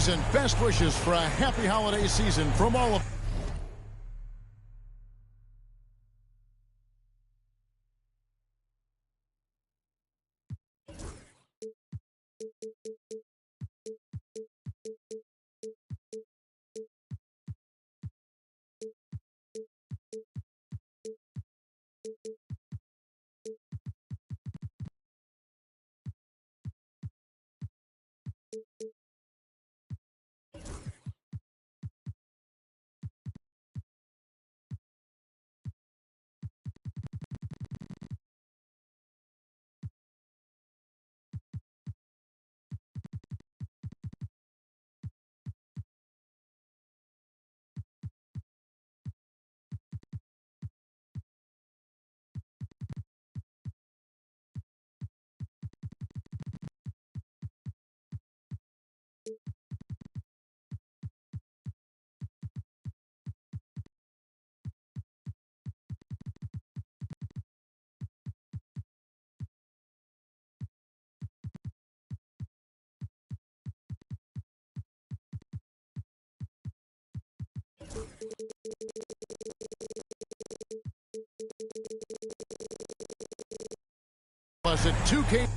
Greetings and best wishes for a happy holiday season from all of us at 2K.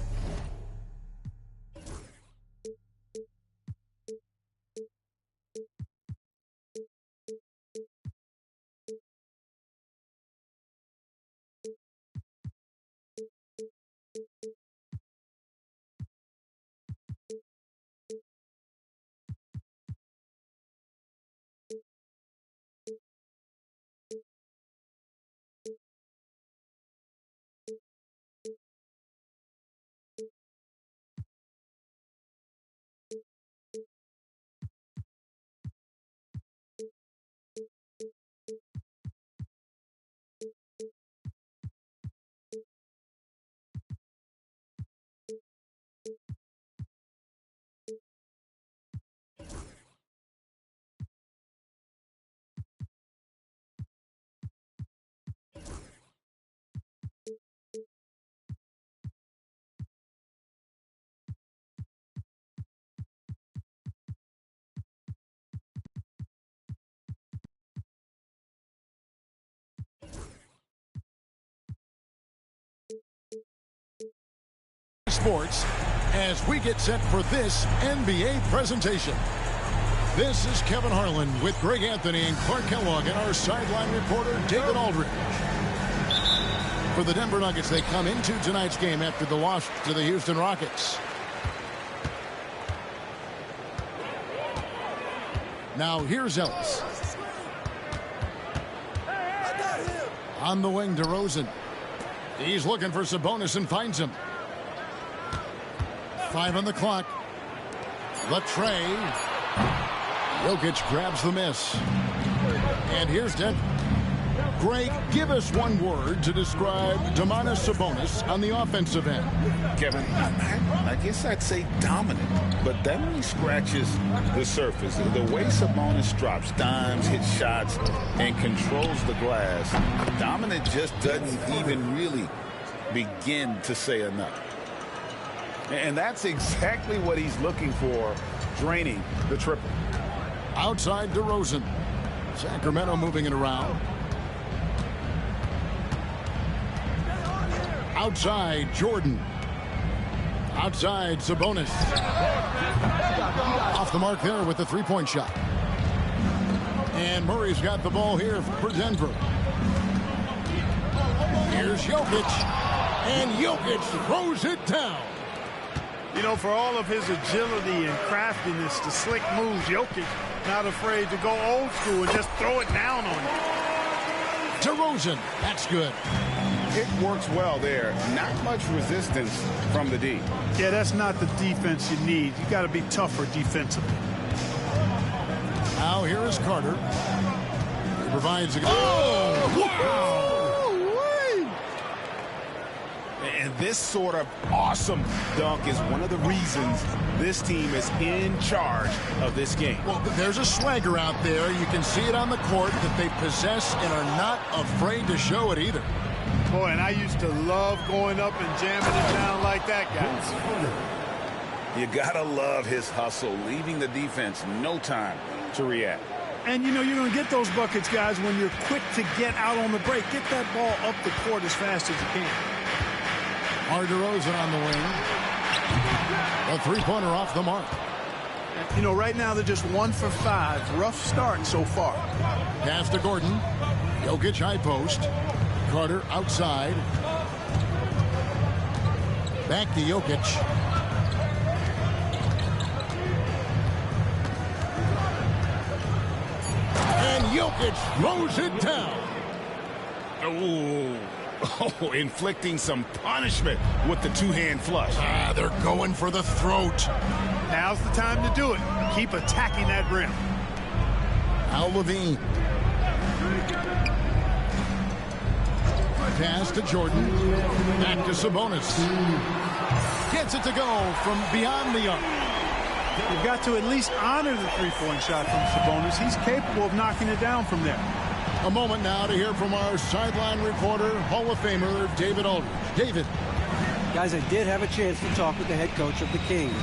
Sports as we get set for this NBA presentation. This is Kevin Harlan with Greg Anthony and Clark Kellogg and our sideline reporter David Aldridge. For the Denver Nuggets, they come into tonight's game after the loss to the Houston Rockets. Now here's Ellis. On the wing, DeRozan. He's looking for Sabonis and finds him. 5 on the clock. Latrey. Jokic grabs the miss. And here's Denver. Greg, give us one word to describe Domantas Sabonis on the offensive end. Kevin, I guess I'd say dominant, but that only scratches the surface. The way Sabonis drops dimes, hits shots, and controls the glass, dominant just doesn't even really begin to say enough. And that's exactly what he's looking for, draining the triple. Outside DeRozan. Sacramento moving it around. Outside Jordan. Outside Sabonis. Off the mark there with the three-point shot. And Murray's got the ball here for Denver. Here's Jokic. And Jokic throws it down. You know, for all of his agility and craftiness, the slick moves, Jokic not afraid to go old school and just throw it down on you. DeRozan, that's good. It works well there. Not much resistance from the D. Yeah, that's not the defense you need. You got to be tougher defensively. Now here is Carter. He provides a... Oh! Wow! And this sort of awesome dunk is one of the reasons this team is in charge of this game. Well, there's a swagger out there. You can see it on the court that they possess and are not afraid to show it either. Boy, and I used to love going up and jamming it down like that, guys. You gotta love his hustle, leaving the defense no time to react. And, you know, you're going to get those buckets, guys, when you're quick to get out on the break. Get that ball up the court as fast as you can. DeRozan on the wing. A three-pointer off the mark. You know, right now they're just 1 for 5. Rough start so far. Pass to Gordon. Jokic high post. Carter outside. Back to Jokic. And Jokic throws it down. Oh, inflicting some punishment with the two-hand flush. They're going for the throat. Now's the time to do it. Keep attacking that rim. Al Levine. Pass to Jordan. Back to Sabonis. Gets it to go from beyond the arc. You've got to at least honor the three-point shot from Sabonis. He's capable of knocking it down from there. A moment now to hear from our sideline reporter, Hall of Famer David Aldridge. David. Guys, I did have a chance to talk with the head coach of the Kings.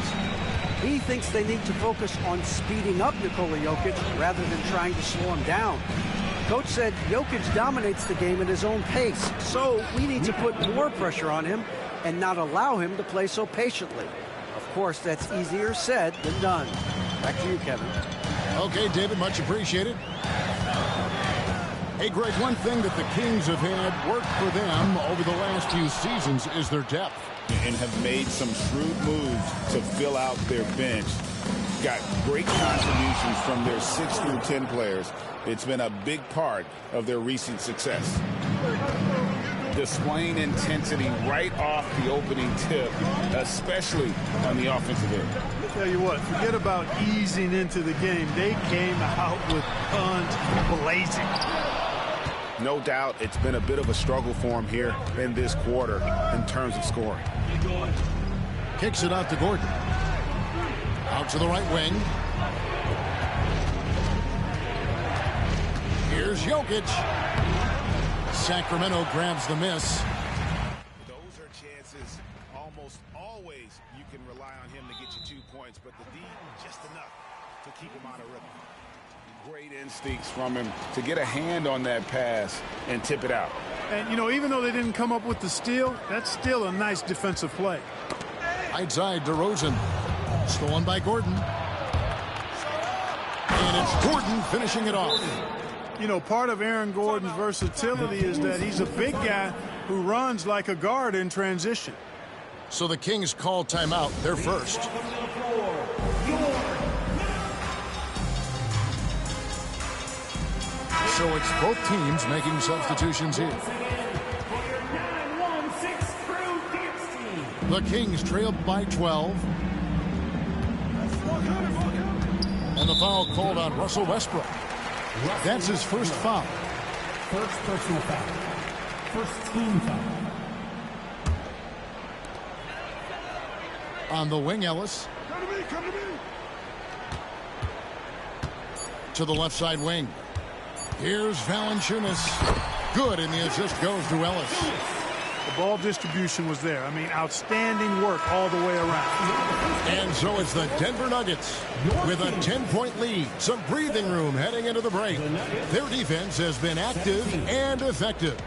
He thinks they need to focus on speeding up Nikola Jokic rather than trying to slow him down. Coach said Jokic dominates the game at his own pace, so we need to put more pressure on him and not allow him to play so patiently. Of course, that's easier said than done. Back to you, Kevin. Okay, David, much appreciated. Hey, Greg, one thing that the Kings have had work for them over the last few seasons is their depth. And have made some shrewd moves to fill out their bench. Got great contributions from their 6 through 10 players. It's been a big part of their recent success. Displaying intensity right off the opening tip, especially on the offensive end. I'll tell you what, forget about easing into the game. They came out with guns blazing. No doubt it's been a bit of a struggle for him here in this quarter in terms of scoring. Kicks it out to Gordon. Out to the right wing. Here's Jokic. Sacramento grabs the miss. Those are chances almost always you can rely on him to get you 2 points, but the D just enough to keep him out of rhythm. Great instincts from him to get a hand on that pass and tip it out. And, you know, even though they didn't come up with the steal, that's still a nice defensive play. Right side, DeRozan. Stolen by Gordon. And it's Gordon finishing it off. You know, part of Aaron Gordon's versatility is that he's a big guy who runs like a guard in transition. So the Kings call timeout. They're first. So it's both teams making substitutions here. The Kings trail by 12. And the foul called on Russell Westbrook. That's his first foul. First personal foul. First team foul. On the wing, Ellis. Come to me. To the left side wing. Here's Valanciunas. Good, and the assist goes to Ellis. The ball distribution was there. I mean, outstanding work all the way around. And so it's the Denver Nuggets with a 10-point lead. Some breathing room heading into the break. Their defense has been active and effective.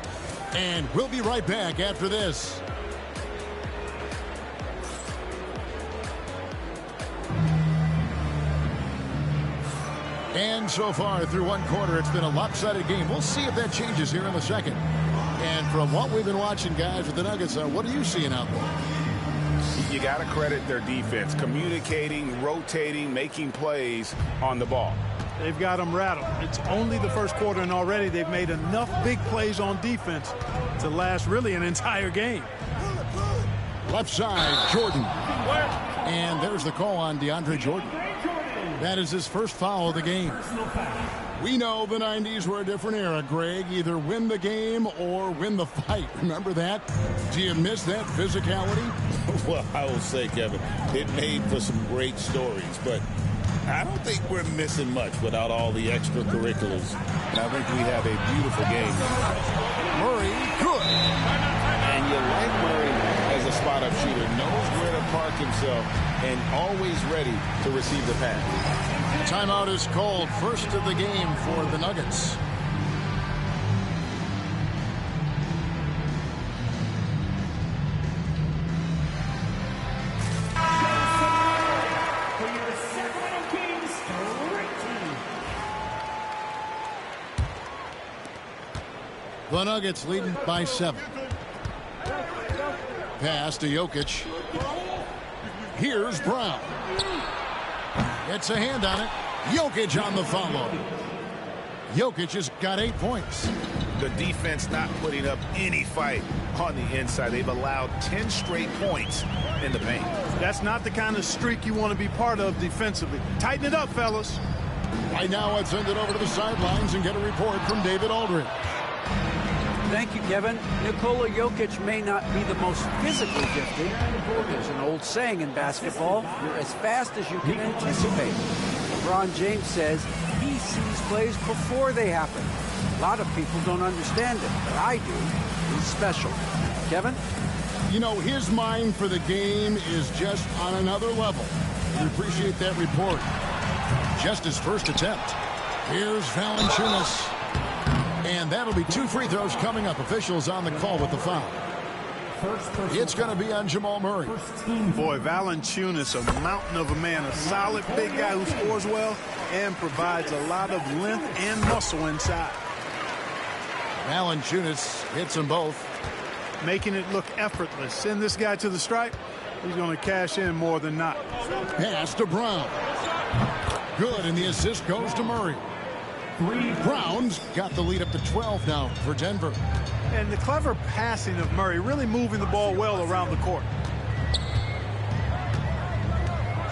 And we'll be right back after this. And so far through one quarter, it's been a lopsided game. We'll see if that changes here in the second. And from what we've been watching, guys, with the Nuggets, what are you seeing out there? You got to credit their defense, communicating, rotating, making plays on the ball. They've got them rattled. It's only the first quarter, and already they've made enough big plays on defense to last really an entire game. Left side, Jordan. And there's the call on DeAndre Jordan. That is his first foul of the game. We know the 90s were a different era, Greg. Either win the game or win the fight. Remember that? Do you miss that physicality? Well, I will say, Kevin, it made for some great stories, but I don't think we're missing much without all the extracurriculars. And I think we have a beautiful game. Murray, good. And you like Murray as a spot-up shooter, knows where to park himself, and always ready to receive the pass. Timeout is called. First of the game for the Nuggets. The Nuggets leading by 7. Pass to Jokic. Here's Brown. Gets a hand on it. Jokic on the follow. Jokic has got 8 points. The defense not putting up any fight on the inside. They've allowed 10 straight points in the paint. That's not the kind of streak you want to be part of defensively. Tighten it up, fellas. Right now, let's send it over to the sidelines and get a report from David Aldridge. Thank you, Kevin. Nikola Jokic may not be the most physically gifted. There's an old saying in basketball, you're as fast as you can anticipate. LeBron James says he sees plays before they happen. A lot of people don't understand it, but I do. He's special. Kevin? You know, his mind for the game is just on another level. We appreciate that report. Just his first attempt. Here's Valanciunas. And that'll be 2 free throws coming up. Officials on the call with the foul. It's going to be on Jamal Murray. Boy, Valanciunas, a mountain of a man, a solid big guy who scores well and provides a lot of length and muscle inside. Valanciunas hits them both. Making it look effortless. Send this guy to the stripe. He's going to cash in more than not. Pass to Brown. Good, and the assist goes to Murray. Brown's got the lead up to 12 now for Denver. And the clever passing of Murray, really moving the ball well around the court.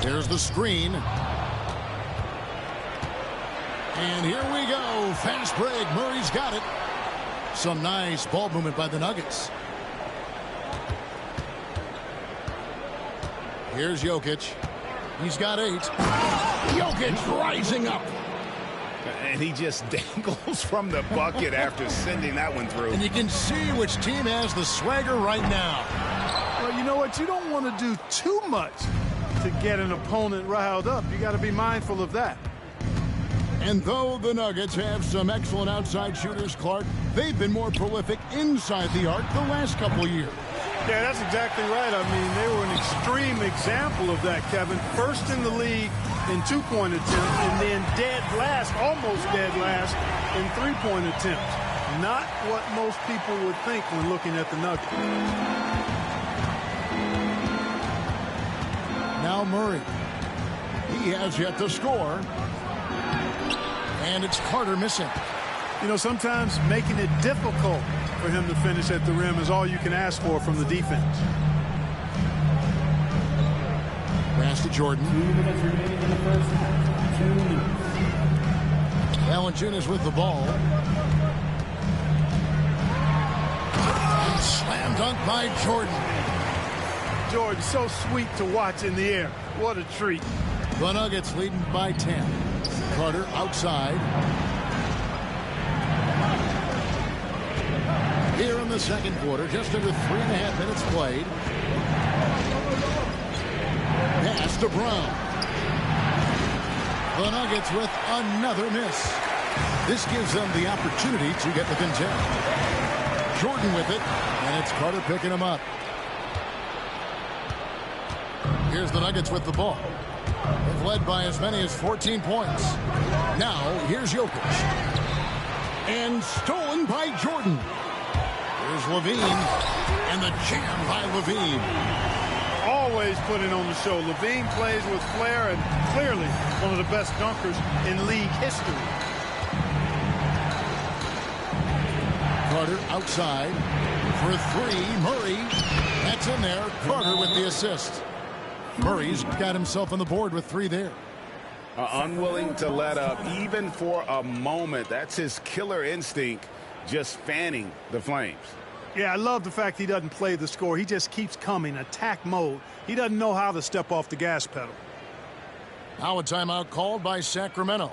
Here's the screen. And here we go. Fast break. Murray's got it. Some nice ball movement by the Nuggets. Here's Jokic. He's got 8. Jokic rising up. And he just dangles from the bucket after sending that one through. And you can see which team has the swagger right now. Well, you know what? You don't want to do too much to get an opponent riled up. You got to be mindful of that. And though the Nuggets have some excellent outside shooters, Clark, they've been more prolific inside the arc the last couple of years. Yeah, that's exactly right. I mean, they were an extreme example of that, Kevin. First in the league in 2-point attempts, and then dead last, almost dead last, in 3-point attempts. Not what most people would think when looking at the Nuggets. Now Murray. He has yet to score. And it's Carter missing. You know, sometimes making it difficult for him to finish at the rim is all you can ask for from the defense. Pass to Jordan. 2 minutes remaining in the first half. 2 minutes. Valanciunas with the ball. Slam dunk by Jordan. Jordan, so sweet to watch in the air. What a treat. The Nuggets leading by 10. Carter outside. Here in the second quarter, just under 3.5 minutes played. Pass to Brown. The Nuggets with another miss. This gives them the opportunity to get within 10. Jordan with it, and it's Carter picking him up. Here's the Nuggets with the ball. They've led by as many as 14 points. Now, here's Jokic. And stolen by Jordan. Here's Levine. And the jam by Levine. Always putting on the show. Levine plays with flair and clearly one of the best dunkers in league history. Carter outside for 3. Murray. That's in there. Carter with the assist. Murray's got himself on the board with 3 there. Unwilling to let up even for a moment. That's his killer instinct, just fanning the flames. Yeah, I love the fact he doesn't play the score. He just keeps coming, attack mode. He doesn't know how to step off the gas pedal. Now a timeout called by Sacramento.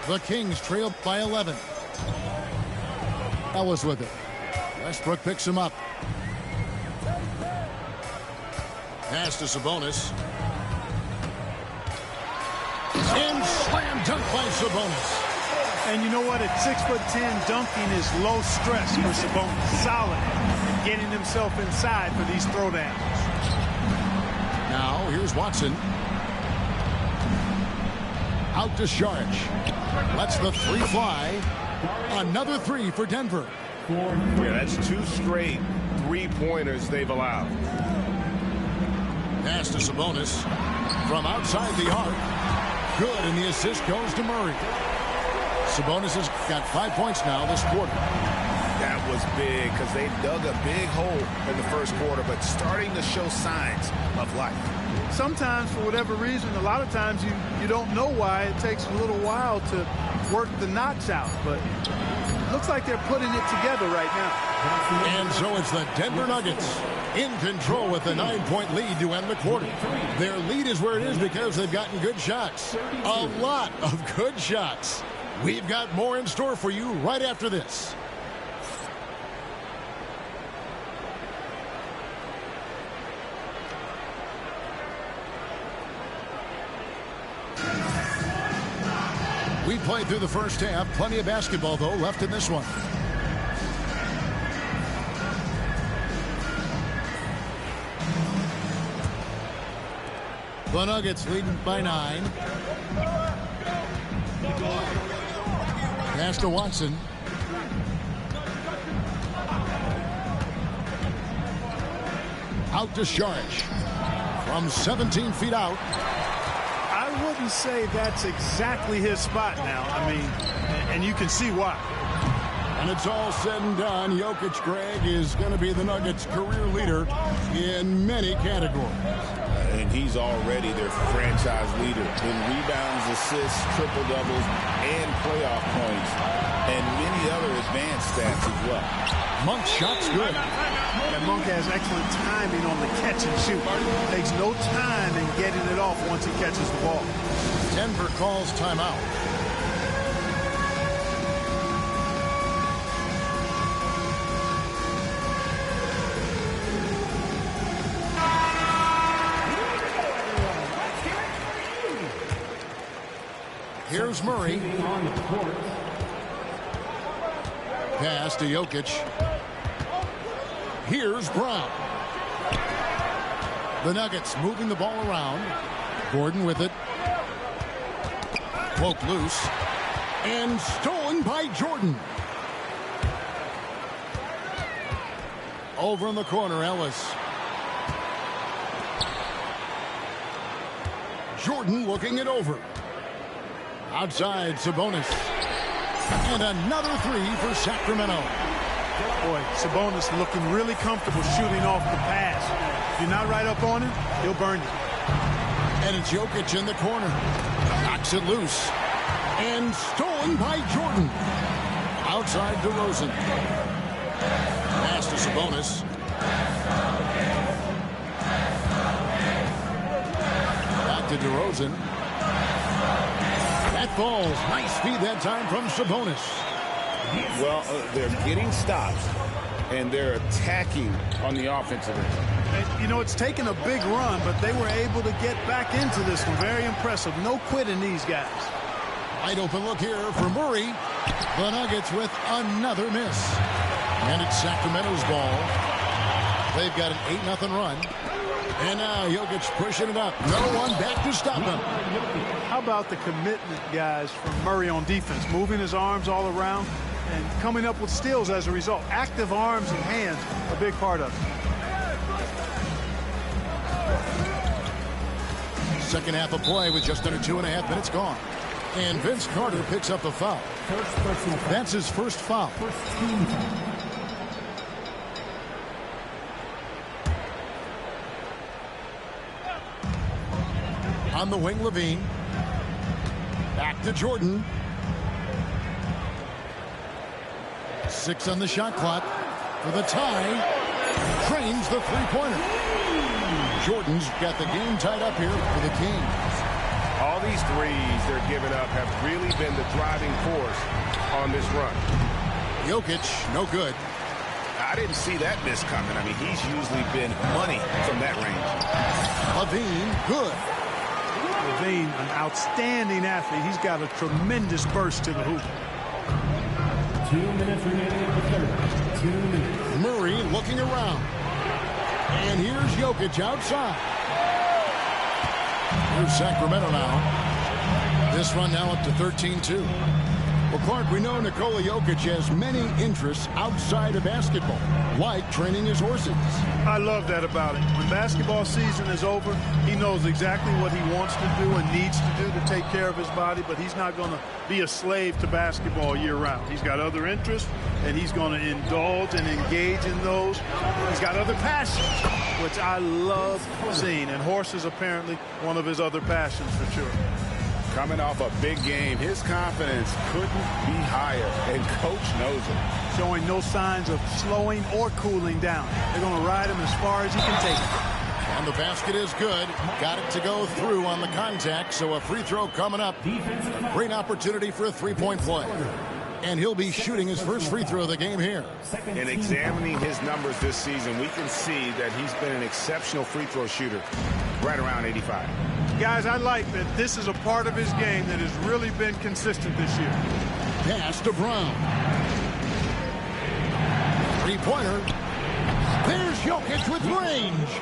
The Kings trail by 11. Ellis with it. Westbrook picks him up. Pass to Sabonis. And slam dunk by Sabonis. And you know what? At 6'10", dunking is low stress for Sabonis. Solid and getting himself inside for these throwdowns. Now here's Watson. Out to Saric. Lets the three fly. Another three for Denver. Yeah, that's 2 straight three-pointers they've allowed. Pass to Sabonis. From outside the arc. Good, and the assist goes to Murray. Sabonis has got 5 points now this quarter. That was big because they dug a big hole in the first quarter, but starting to show signs of life. Sometimes, for whatever reason, a lot of times you don't know why. It takes a little while to work the knots out, but it looks like they're putting it together right now. And so it's the Denver Nuggets in control with a 9-point lead to end the quarter. Their lead is where it is because they've gotten good shots. A lot of good shots. We've got more in store for you right after this. We played through the first half. Plenty of basketball, though, left in this one. The Nuggets leading by 9. Pass to Watson. Out to Saric. From 17 feet out. I wouldn't say that's exactly his spot now. I mean, and you can see why. And it's all said and done. Jokic, Greg, is going to be the Nuggets' career leader in many categories. And he's already their franchise leader in rebounds, assists, triple-doubles, and playoff points, and many other advanced stats as well. Monk's shot's good. And Monk has excellent timing on the catch and shoot. Takes no time in getting it off once he catches the ball. Denver calls timeout. Here's Murray. Pass to Jokic. Here's Brown. The Nuggets moving the ball around. Gordon with it. Poked loose. And stolen by Jordan. Over in the corner, Ellis. Jordan looking it over. Outside, Sabonis. And another three for Sacramento. Boy, Sabonis looking really comfortable shooting off the pass. If you're not right up on him, he'll burn you. And it's Jokic in the corner. Knocks it loose. And stolen by Jordan. Outside DeRozan. Pass to Sabonis. Back to DeRozan. That falls. Nice feed that time from Sabonis. Well, they're getting stops, and they're attacking on the offensive end. And, you know, it's taken a big run, but they were able to get back into this one. Very impressive. No quitting these guys. Wide open look here for Murray. The Nuggets with another miss. And it's Sacramento's ball. They've got an 8-0 run. And now Jokic pushing it up. No one back to stop him. How about the commitment, guys, from Murray on defense? Moving his arms all around and coming up with steals as a result. Active arms and hands, a big part of it. Second half of play with just under 2.5 minutes gone. And Vince Carter picks up a foul. That's his first foul. On the wing, Levine. Back to Jordan. 6 on the shot clock for the tie. Drains the three-pointer. Jordan's got the game tied up here for the Kings. All these these threes they're giving up have really been the driving force on this run. Jokic, no good. I didn't see that miss coming. I mean, he's usually been money from that range. LaVine, good. LaVine, an outstanding athlete. He's got a tremendous burst to the hoop. 2 minutes remaining in the third. 2 minutes. Murray looking around. And here's Jokic outside. Here's Sacramento now. This run now up to 13-2. Well, Clark, we know Nikola Jokic has many interests outside of basketball, like training his horses. I love that about him. When basketball season is over, he knows exactly what he wants to do and needs to do to take care of his body, but he's not going to be a slave to basketball year-round. He's got other interests, and he's going to indulge and engage in those. He's got other passions, which I love seeing, and horses apparently one of his other passions for sure. Coming off a big game, his confidence couldn't be higher, and coach knows it. Showing no signs of slowing or cooling down. They're going to ride him as far as he can take it. And the basket is good. Got it to go through on the contact, so a free throw coming up. Great opportunity for a three-point play. And he'll be shooting his first free throw of the game here. In examining his numbers this season, we can see that he's been an exceptional free throw shooter, right around 85. Guys, I like that this is a part of his game that has really been consistent this year. Pass to Brown. Three-pointer. There's Jokic with range.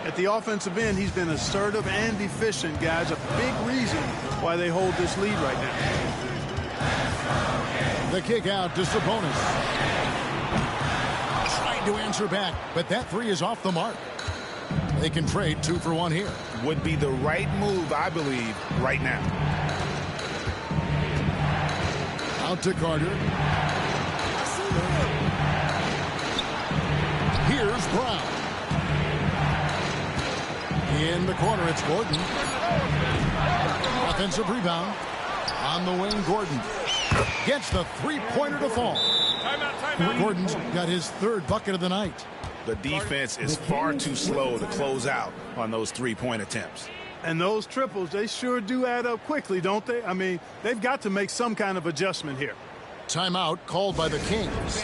At the offensive end, he's been assertive and efficient, guys. A big reason why they hold this lead right now. The kick out to Sabonis. Trying to answer back, but that three is off the mark. They can trade 2 for 1 here. Would be the right move, I believe, right now. Out to Carter. Here's Brown. In the corner, it's Gordon. Offensive rebound. On the wing, Gordon. Gets the three-pointer to fall. Gordon's got his third bucket of the night. The defense is far too slow to close out on those three-point attempts. And those triples, they sure do add up quickly, don't they? I mean, they've got to make some kind of adjustment here. Timeout called by the Kings.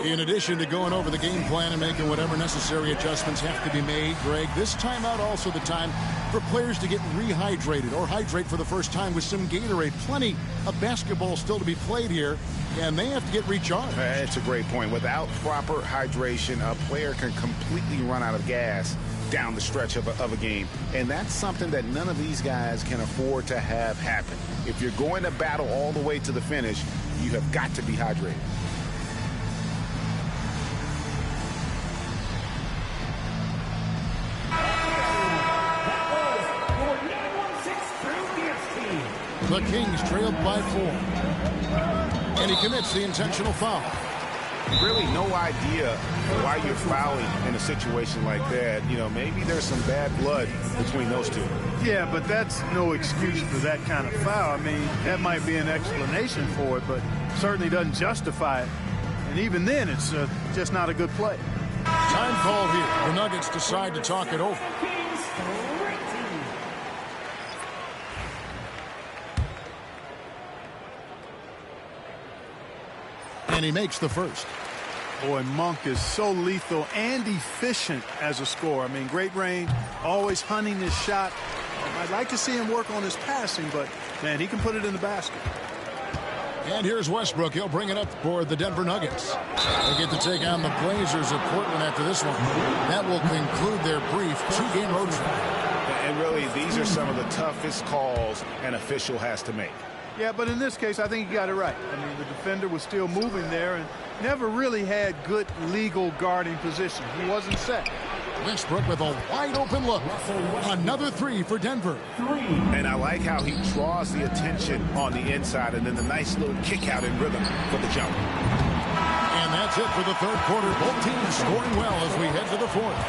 In addition to going over the game plan and making whatever necessary adjustments have to be made, Greg, this timeout also the time for players to get rehydrated or hydrate for the first time with some Gatorade. Plenty of basketball still to be played here, and they have to get recharged. That's a great point. Without proper hydration, a player can completely run out of gas down the stretch of a game, and that's something that none of these guys can afford to have happen. If you're going to battle all the way to the finish, you have got to be hydrated. The Kings trailed by 4. And he commits the intentional foul. Really no idea why you're fouling in a situation like that. You know, maybe there's some bad blood between those two. Yeah, but that's no excuse for that kind of foul. I mean, that might be an explanation for it, but certainly doesn't justify it. And even then, it's just not a good play. Time call here. The Nuggets decide to talk it over. And he makes the first. Boy, Monk is so lethal and efficient as a scorer. I mean, great range, always hunting his shot. I'd like to see him work on his passing, but, man, he can put it in the basket. And here's Westbrook. He'll bring it up for the Denver Nuggets. They get to take on the Blazers of Portland after this one. That will conclude their brief 2-game road trip. And really, these are some of the toughest calls an official has to make. Yeah, but in this case, I think he got it right. I mean, the defender was still moving there and never really had good legal guarding position. He wasn't set. Westbrook with a wide-open look. Another 3 for Denver. And I like how he draws the attention on the inside and then the nice little kick out in rhythm for the jump. And that's it for the third quarter. Both teams scoring well as we head to the fourth.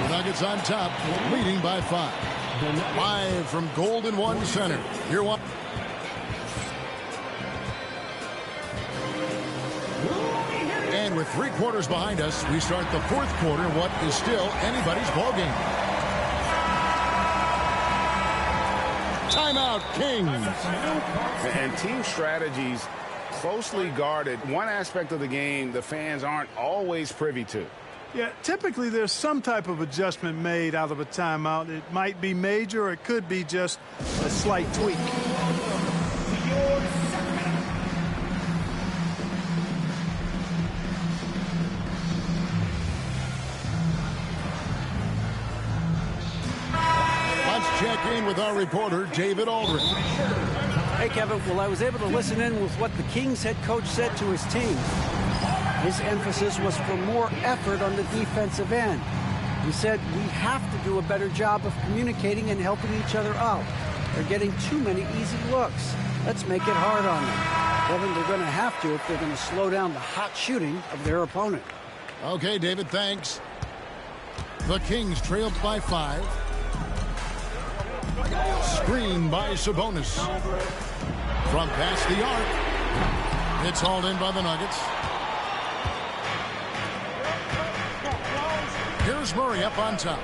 The Nuggets on top, leading by 5. Live from Golden One Center. Here one. And with 3 quarters behind us, we start the fourth quarter, what is still anybody's ball game. Timeout, Kings. And team strategies closely guarded. One aspect of the game the fans aren't always privy to. Yeah, typically there's some type of adjustment made out of a timeout. It might be major or it could be just a slight tweak. Let's check in with our reporter, David Aldridge. Hey, Kevin. Well, I was able to listen in with what the Kings head coach said to his team. His emphasis was for more effort on the defensive end. He said, we have to do a better job of communicating and helping each other out. They're getting too many easy looks. Let's make it hard on them. Kevin, they're going to have to if they're going to slow down the hot shooting of their opponent. Okay, David, thanks. The Kings trailed by 5. Screen by Sabonis. From past the arc. It's hauled in by the Nuggets. Here's Murray up on top.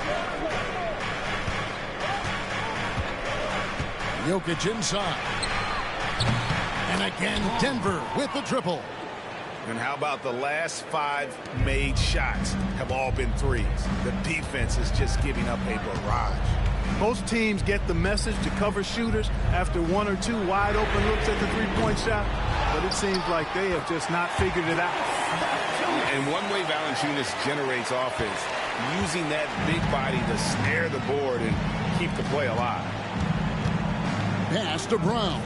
Jokic inside. And again, Denver with the triple. And how about the last 5 made shots have all been threes? The defense is just giving up a barrage. Most teams get the message to cover shooters after 1 or 2 wide open looks at the three-point shot, but it seems like they have just not figured it out. And one way Valanciunas generates offense, using that big body to snare the board and keep the play alive. Pass to Brown.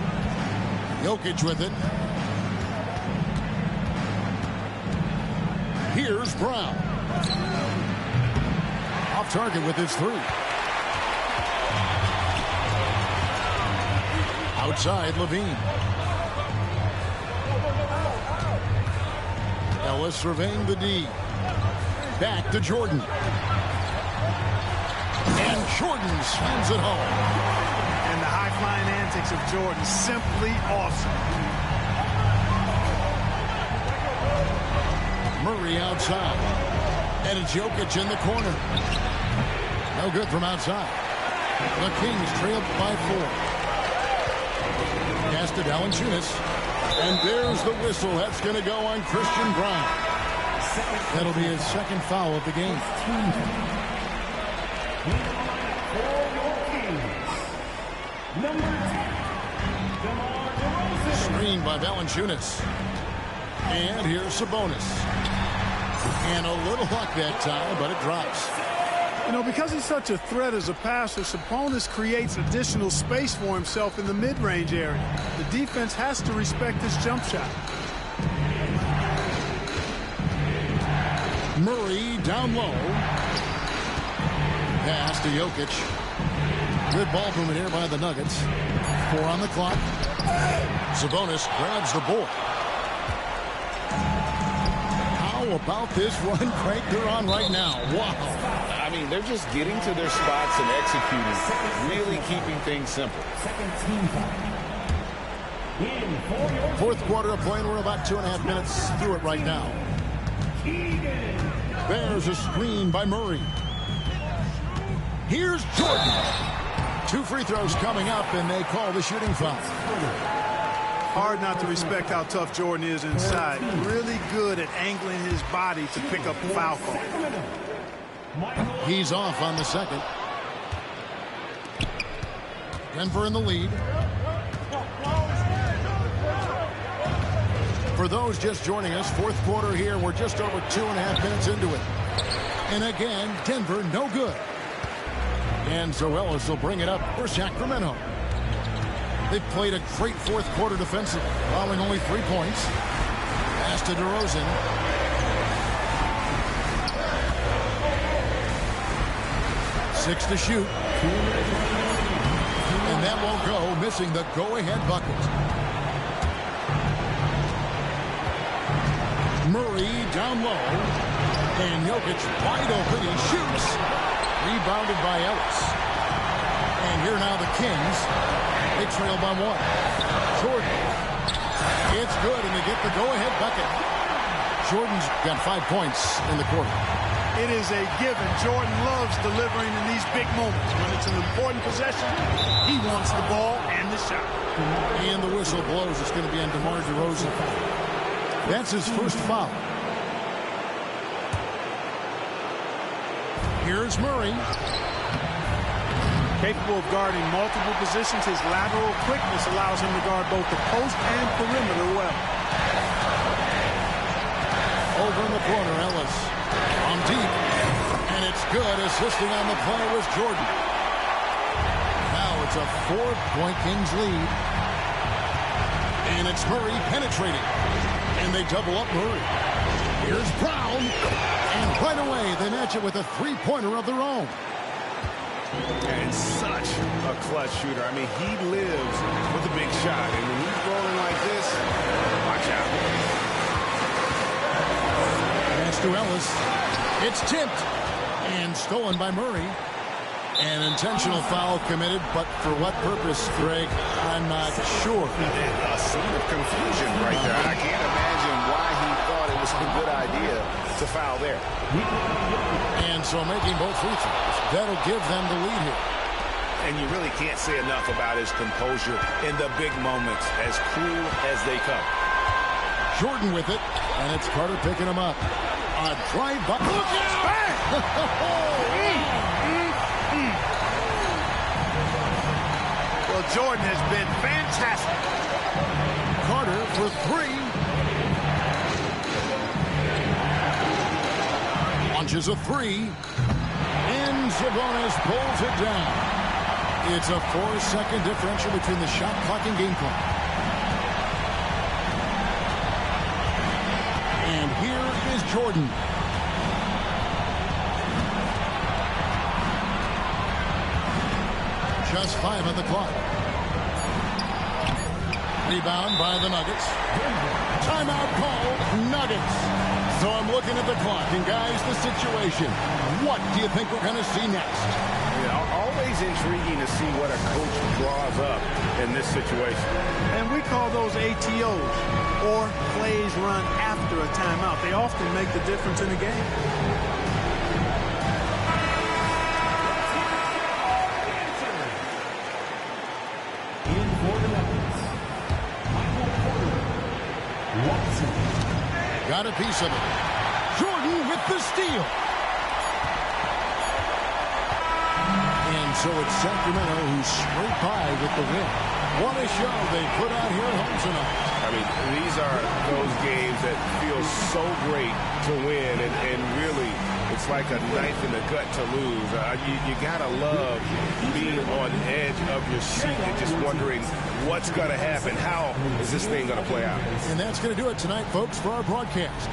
Jokic with it. Here's Brown. Off target with his 3. Outside, Levine. Ellis surveying the D. Back to Jordan. And Jordan slams it home. And the high-flying antics of Jordan, simply awesome. Murray outside. And it's Jokic in the corner. No good from outside. The Kings trailed by 4. Pass to Valanciunas. And there's the whistle. That's going to go on Christian Brown. That'll be his second foul of the game. Screen by Valanciunas. And here's Sabonis. And a little luck that time, but it drops. You know, because he's such a threat as a passer, Sabonis creates additional space for himself in the mid-range area. The defense has to respect his jump shot. Murray down low. Pass to Jokic. Good ball movement here by the Nuggets. 4 on the clock. Sabonis grabs the board. How about this run crank they're on right now? Wow. I mean, they're just getting to their spots and executing, really keeping things simple. Fourth quarter of play, and we're about 2.5 minutes through it right now. There's a screen by Murray. Here's Jordan. 2 free throws coming up, and they call the shooting foul. Hard not to respect how tough Jordan is inside. Really good at angling his body to pick up the foul call. He's off on the second. Denver in the lead. For those just joining us, fourth quarter here. We're just over 2.5 minutes into it. And again, Denver no good. And so Ellis will bring it up for Sacramento. They've played a great fourth quarter defensive, allowing only 3 points. Pass to DeRozan. 6 to shoot. And that won't go, missing the go-ahead bucket. Murray down low. And Jokic wide open. He shoots. Rebounded by Ellis. And here now the Kings. They trail by 1. Jordan. It's good, and they get the go-ahead bucket. Jordan's got 5 points in the quarter. it is a given. Jordan loves delivering in these big moments. When it's an important possession, he wants the ball and the shot. And the whistle blows. It's going to be on DeMar DeRozan. That's his first foul. Here's Murray. Capable of guarding multiple positions, his lateral quickness allows him to guard both the post and perimeter well. Over in the corner, Ellis on deep, and it's good. Assisting on the play was Jordan. Now it's a 4-point Kings lead, and it's Murray penetrating, and they double up Murray. Here's Brown, and right away they match it with a three-pointer of their own. And such a clutch shooter. I mean, he lives with a big shot, and when he's rolling like this, watch out. Pass to Ellis. It's tipped and stolen by Murray. An intentional foul committed, but for what purpose, Greg? I'm not sure. A scene of confusion right there. I can't imagine why he thought it was a good idea to foul there. And so making both free throws, that'll give them the lead here. And you really can't say enough about his composure in the big moments, as cool as they come. Jordan with it, and it's Carter picking him up. A drive by. Look out! Well, Jordan has been fantastic. Carter for three. Launches a three. And Sabonis pulls it down. It's a 4-second differential between the shot clock and game clock. And here is Jordan. Just 5 on the clock. Rebound by the Nuggets. Timeout called, Nuggets. So I'm looking at the clock, and guys, the situation. What do you think we're going to see next? Yeah, always intriguing to see what a coach draws up in this situation. And we call those ATOs, or plays run after a timeout. They often make the difference in a game. In for the Nuggets, Michael Porter Watson. Got a piece of it. Jordan with the steal. And so it's Sacramento who scraped by with the win. What a show they put on here at home tonight. I mean, these are those games that feel so great to win, and really, it's like a knife in the gut to lose. You gotta love being on the edge of your seat and just wondering what's gonna happen. How is this thing gonna play out? And that's going to do it tonight, folks, for our broadcast.